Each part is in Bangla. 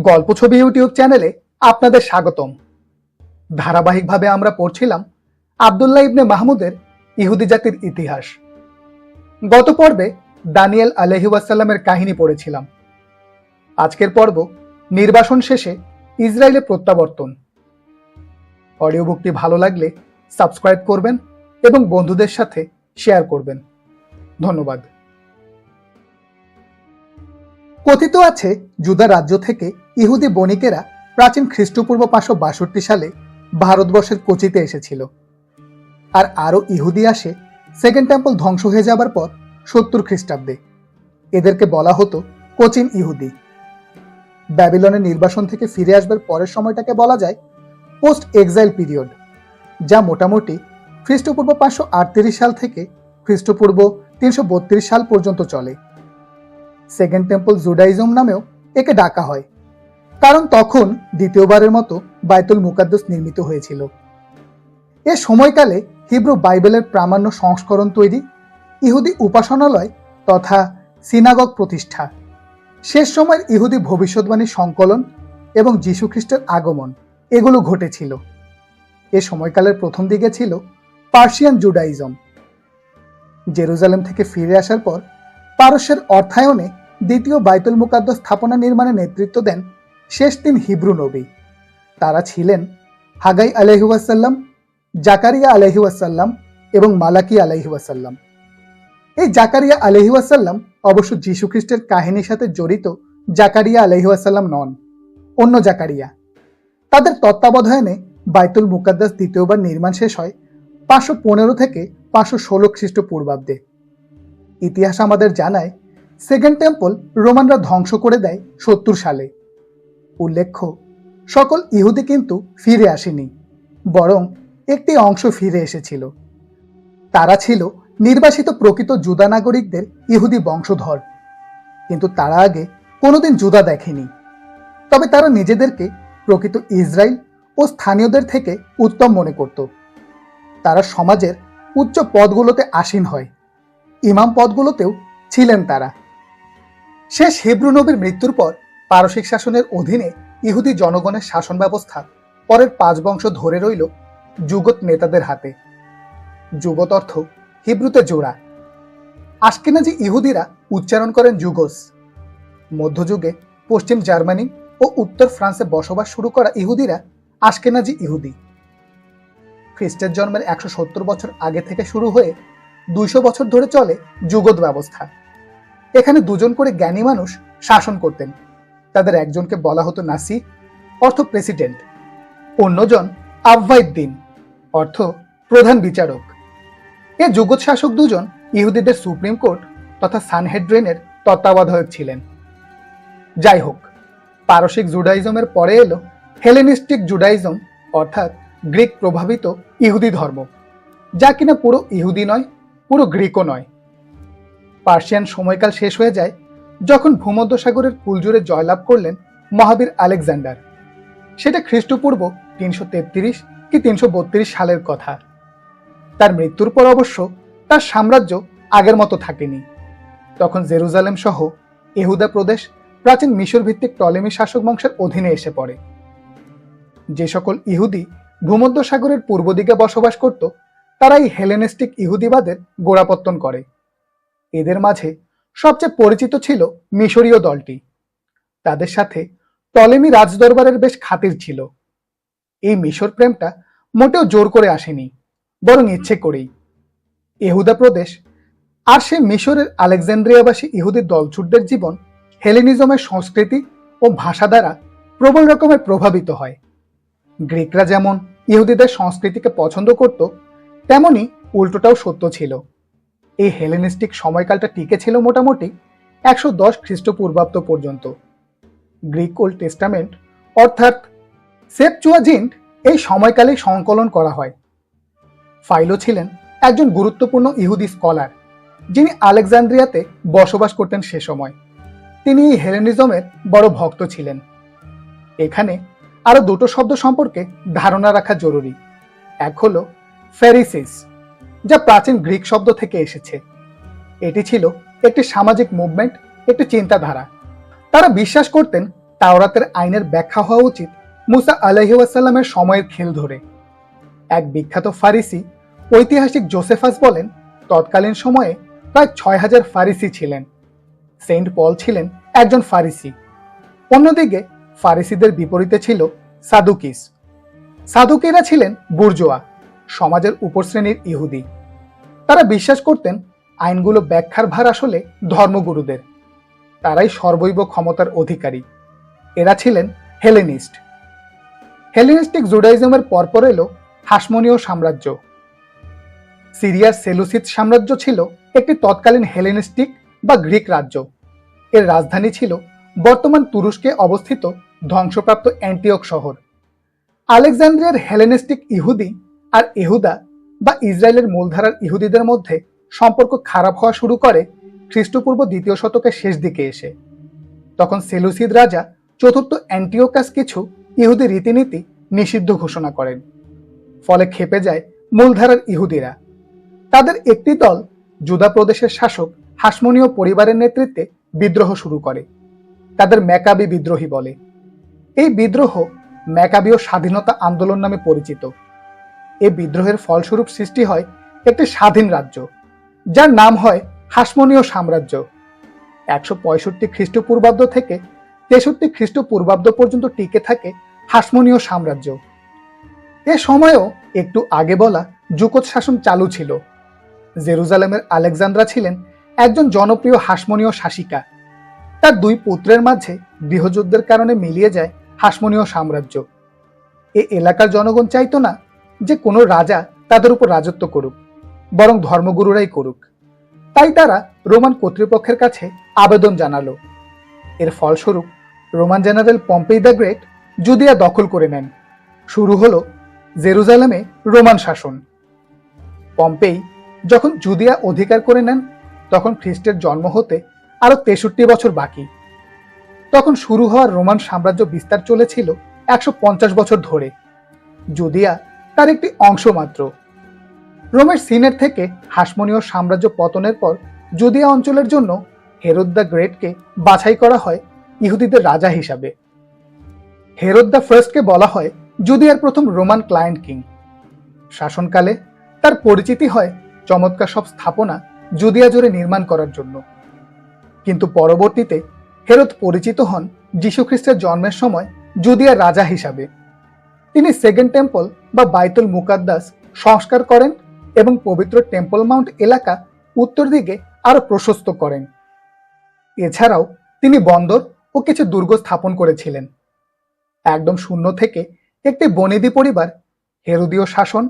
গল্প ছবি ইউটিউব চ্যানেলে আপনাদের স্বাগতম। ধারাবাহিকভাবে আমরা পড়ছিলাম আব্দুল্লাহ ইবনে মাহমুদের ইহুদি জাতির ইতিহাস। গত পর্বে দানিয়েল আলাইহি ওয়াসাল্লামের কাহিনী পড়েছিলাম। আজকের পর্ব নির্বাসন শেষে ইসরায়েলে প্রত্যাবর্তন। অডিও বুকটি ভালো লাগলে সাবস্ক্রাইব করবেন এবং বন্ধুদের সাথে শেয়ার করবেন। ধন্যবাদ। কথিত আছে জুদা রাজ্য থেকে ইহুদি বণিকেরা প্রাচীন খ্রিস্টপূর্ব 562 সালে ভারতবর্ষের কোচিতে এসেছিল। আর আরো ইহুদি আসে সেকেন্ড টেম্পল ধ্বংস হয়ে যাবার পর 70 খ্রিস্টাব্দে। এদেরকে বলা হতো কোচিন ইহুদি। ব্যাবিলনের নির্বাসন থেকে ফিরে আসবার পরের সময়টাকে বলা যায় পোস্ট এক্সাইল পিরিয়ড, যা মোটামুটি খ্রিস্টপূর্ব 538 সাল থেকে খ্রিস্টপূর্ব 332 সাল পর্যন্ত চলে। সেকেন্ড টেম্পল জুডাইজম নামেও একে ডাকা হয়, কারণ তখন দ্বিতীয়বারের মতো বাইতুল মুকাদ্দাস নির্মিত হয়েছিল। এ সময়কালে হিব্রু বাইবেলের প্রামাণ্য সংস্করণ তৈরি, ইহুদি উপাসনালয় তথা সিনাগগ প্রতিষ্ঠা, শেষ সময়ের ইহুদি ভবিষ্যৎবাণী সংকলন এবং যীশু খ্রিস্টের আগমন এগুলো ঘটেছিল। এ সময়কালের প্রথম দিকে ছিল পার্সিয়ান জুডাইজম। জেরুজালেম থেকে ফিরে আসার পর পারস্যের অর্থায়নে দ্বিতীয় বাইতুল মুকাদ্দাস স্থাপনা নির্মাণে নেতৃত্ব দেন শেষ 3 হিব্রু নবী। তারা ছিলেন হাগাই আলাইহি ওয়াসাল্লাম, জাকারিয়া আলাইহি ওয়াসাল্লাম এবং মালাকি আলাইহি ওয়াসাল্লাম। এই জাকারিয়া আলাইহি ওয়াসাল্লাম অবশ্য যীশু খ্রিস্টের কাহিনীর সাথে জড়িত জাকারিয়া আলাইহি ওয়াসাল্লাম নন, অন্য জাকারিয়া। তাদের তত্ত্বাবধানে বাইতুল মুকাদ্দাস দ্বিতীয়বার নির্মাণ শেষ হয় 515 থেকে 516 খ্রিস্টপূর্বাব্দে। ইতিহাস আমাদের জানায় সেকেন্ড টেম্পল রোমানরা ধ্বংস করে দেয় 70 সালে। উল্লেখ্য, সকল ইহুদি কিন্তু ফিরে আসেনি, বরং একটি অংশ ফিরে এসেছিল। তারা ছিল নির্বাসিত প্রকৃত জুদা নাগরিকদের ইহুদি বংশধর, কিন্তু তারা আগে কোনোদিন জুদা দেখেনি। তবে তারা নিজেদেরকে প্রকৃত ইসরায়েল ও স্থানীয়দের থেকে উত্তম মনে করত। তারা সমাজের উচ্চ পদগুলোতে আসীন হয়, ইমাম পদগুলোতেও ছিলেন তারা। শেষ হিব্রু নবীর মৃত্যুর পর পারসিক শাসনের অধীনে ইহুদি জনগণের শাসন ব্যবস্থা পরের 5 বংশ ধরে রইল যুগত নেতাদের হাতে। যুগত অর্থ হিব্রুতে জোড়া। আশকেনাজি ইহুদিরা উচ্চারণ করেন যুগোস। মধ্যযুগে পশ্চিম জার্মানি ও উত্তর ফ্রান্সে বসবাস শুরু করা ইহুদিরা আশকেনাজি ইহুদি। খ্রিস্টের জন্মের 170 বছর আগে থেকে শুরু হয়ে 200 বছর ধরে চলে যুগত ব্যবস্থা। এখানে 2 জন করে জ্ঞানী মানুষ শাসন করতেন। তাদের একজনকে বলা হতো নাসি, অর্থ প্রেসিডেন্ট, অন্যজন আব্বাইদ্দিন, অর্থ প্রধান বিচারক। এ যুগত শাসক 2 জন ইহুদিদের সুপ্রিম কোর্ট তথা সানহেড্রিনের তত্ত্বাবধায়ক ছিলেন। যাই হোক, পারসিক জুডাইজমের পরে এলো হেলেনিস্টিক জুডাইজম, অর্থাৎ গ্রিক প্রভাবিত ইহুদি ধর্ম, যা কিনা পুরো ইহুদি নয়, পুরো গ্রিকও নয়। পার্সিয়ান সময়কাল শেষ হয়ে যায় যখন ভূমধ্যসাগরের কুলজুড়ে জয়লাভ করলেন মহাবীর আলেকজান্ডার। সেটা খ্রিস্টপূর্ব 333 কি 332 সালের কথা। তার মৃত্যুর পর অবশ্য তার সাম্রাজ্য আগের মতো থাকেনি। তখন জেরুজালেম সহ ইহুদা প্রদেশ প্রাচীন মিশর ভিত্তিক টলেমি শাসক বংশের অধীনে এসে পড়ে। যে সকল ইহুদি ভূমধ্যসাগরের পূর্ব দিকে বসবাস করত, তারা এই হেলেনিস্টিক ইহুদিবাদের গোড়াপত্তন করে। এদের মাঝে সবচেয়ে পরিচিত ছিল মিশরীয় দলটি। তাদের সাথে টলেমি রাজদরবারের বেশ খাতির ছিল। এই মিশর প্রেমটা মোটেও জোর করে আসেনি, বরং ইচ্ছে করেই। ইহুদা প্রদেশ আর সেই মিশরের আলেকজান্দ্রিয়াবাসী ইহুদি দলছুটদের জীবন হেলেনিজমের সংস্কৃতি ও ভাষা দ্বারা প্রবল রকমের প্রভাবিত হয়। গ্রিকরা যেমন ইহুদিদের সংস্কৃতিকে পছন্দ করত, তেমনি উল্টোটাও সত্য ছিল। এই হেলেনিস্টিক সময়কালটা টিকে ছিল মোটামুটি 110 খ্রিস্টপূর্বাব্দ পর্যন্ত। গ্রিক ওল্ড টেস্টামেন্ট অর্থাৎ সেপচুয়াজিন্ট এই সময়কালেই সংকলন করা হয়। ফাইলো ছিলেন একজন গুরুত্বপূর্ণ ইহুদি স্কলার, যিনি আলেকজান্দ্রিয়াতে বসবাস করতেন সে সময়। তিনি এই হেলেনিজমের বড় ভক্ত ছিলেন। এখানে আরো 2টো শব্দ সম্পর্কে ধারণা রাখা জরুরি। এক হলো ফ্যারিসিস, যা প্রাচীন গ্রিক শব্দ থেকে এসেছে। এটি ছিল একটি সামাজিক মুভমেন্ট, একটি চিন্তাধারা। তারা বিশ্বাস করতেন তাওরাতের আইনের ব্যাখ্যা হওয়া উচিত মুসা আলাইহি ওয়াসাল্লামের সময়ের খেল ধরে। এক বিখ্যাত ফারিসি ঐতিহাসিক জোসেফাস বলেন, তৎকালীন সময়ে প্রায় ৬,০০০ ফারিসি ছিলেন। সেন্ট পল ছিলেন একজন ফারিসি। অন্যদিকে ফারিসিদের বিপরীতে ছিল সাদুকিস। সাদুকিরা ছিলেন বুর্জোয়া, সমাজের উপর শ্রেণীর ইহুদি। তারা বিশ্বাস করতেন আইনগুলো ব্যাখ্যার ভার আসলে ধর্মগুরুদের, তারাই সর্বৈব ক্ষমতার অধিকারী। এরা ছিলেন হেলেনিস্ট। হেলেনিস্টিক জুডাইজমের পরপর এলো হাসমনীয় সাম্রাজ্য। সিরিয়ার সেলুসিদ সাম্রাজ্য ছিল একটি তৎকালীন হেলেনিস্টিক বা গ্রিক রাজ্য। এর রাজধানী ছিল বর্তমান তুরস্কে অবস্থিত ধ্বংসপ্রাপ্ত অ্যান্টিওক শহর। আলেকজান্দ্রিয়ার হেলেনিস্টিক ইহুদি আর ইহুদা বা ইসরায়েলের মূলধারার ইহুদিদের মধ্যে সম্পর্ক খারাপ হওয়া শুরু করে খ্রিস্টপূর্ব ২য় শতকের শেষ দিকে এসে। তখন সেলুসিদ রাজা চতুর্থ অ্যান্টিওকাস কিছু ইহুদি রীতিনীতি নিষিদ্ধ ঘোষণা করেন। ফলে ক্ষেপে যায় মূলধারার ইহুদিরা। তাদের একটি দল জুদা প্রদেশের শাসক হাসমনীয় পরিবারের নেতৃত্বে বিদ্রোহ শুরু করে। তাদের ম্যাকাবি বিদ্রোহী বলে। এই বিদ্রোহ ম্যাকাবীয় স্বাধীনতা আন্দোলন নামে পরিচিত। এই বিদ্রোহের ফলস্বরূপ সৃষ্টি হয় একটি স্বাধীন রাজ্য, যার নাম হয় হাসমনীয় সাম্রাজ্য। ১৬৫ খ্রিস্টপূর্বাব্দ থেকে ৬৩ খ্রিস্টপূর্বাব্দ পর্যন্ত টিকে থাকে হাসমনীয় সাম্রাজ্য। এ সময়েও একটু আগে বলা জুকত শাসন চালু ছিল। জেরুজালেমের আলেকজান্দ্রা ছিলেন একজন জনপ্রিয় হাসমনীয় শাসিকা। তার ২ পুত্রের মাঝে গৃহযুদ্ধের কারণে মিলিয়ে যায় হাসমনীয় সাম্রাজ্য। এ এলাকার জনগণ চাইতো না যে কোনো রাজা তাদের উপর রাজত্ব করুক, বরং ধর্মগুরুরাই করুক। তাই তারা রোমান কর্তৃপক্ষের কাছে আবেদন জানালো। এর ফলস্বরূপ Roman general Pompey the Great Judea দখল করে নেন। শুরু হলো জেরুজালেমে রোমান শাসন। পম্পেই যখন জুদিয়া অধিকার করে নেন, তখন খ্রিস্টের জন্ম হতে আরো ৬৩ বছর বাকি। তখন শুরু হওয়ার রোমান সাম্রাজ্য বিস্তার চলেছিল ১৫০ বছর ধরে। জুদিয়া তার একটি অংশ মাত্র। রোমের সিনেট থেকে হাসমনীয় সাম্রাজ্য পতনের পর জুদিয়া অঞ্চলের জন্য হেরোদ দ্য গ্রেটকে বাছাই করা হয় ইহুদিদের রাজা হিসাবে। হেরোদ দ্য ফার্স্টকে বলা হয় জুদিয়ার প্রথম রোমান ক্লায়েন্ট কিং। শাসনকালে তার পরিচিতি হয় চমৎকার সব স্থাপনা জুদিয়া জুড়ে নির্মাণ করার জন্য। কিন্তু পরবর্তীতে হেরোদ পরিচিত হন যীশুখ্রিস্টের জন্মের সময় জুদিয়ার রাজা হিসাবে। তিনি সেকেন্ড টেম্পল বা বাইতুল মুকাদ্দাস সংস্কার করেন এবং পবিত্র টেম্পল মাউন্ট এলাকা উত্তর দিকে আরো প্রশস্ত করেন। এছাড়াও তিনি বন্দর ও কিছু দুর্গ স্থাপন করেছিলেন। একদম শূন্য থেকে একটি বনেদি পরিবার হেরোদীয় শাসন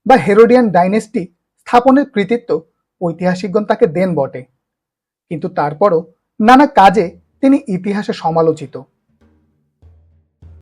বা হেরোডিয়ান ডাইনেস্টি স্থাপনের কৃতিত্ব ঐতিহাসিকগণ তাকে দেন বটে, কিন্তু তারপরও নানা কাজে তিনি ইতিহাসে সমালোচিত।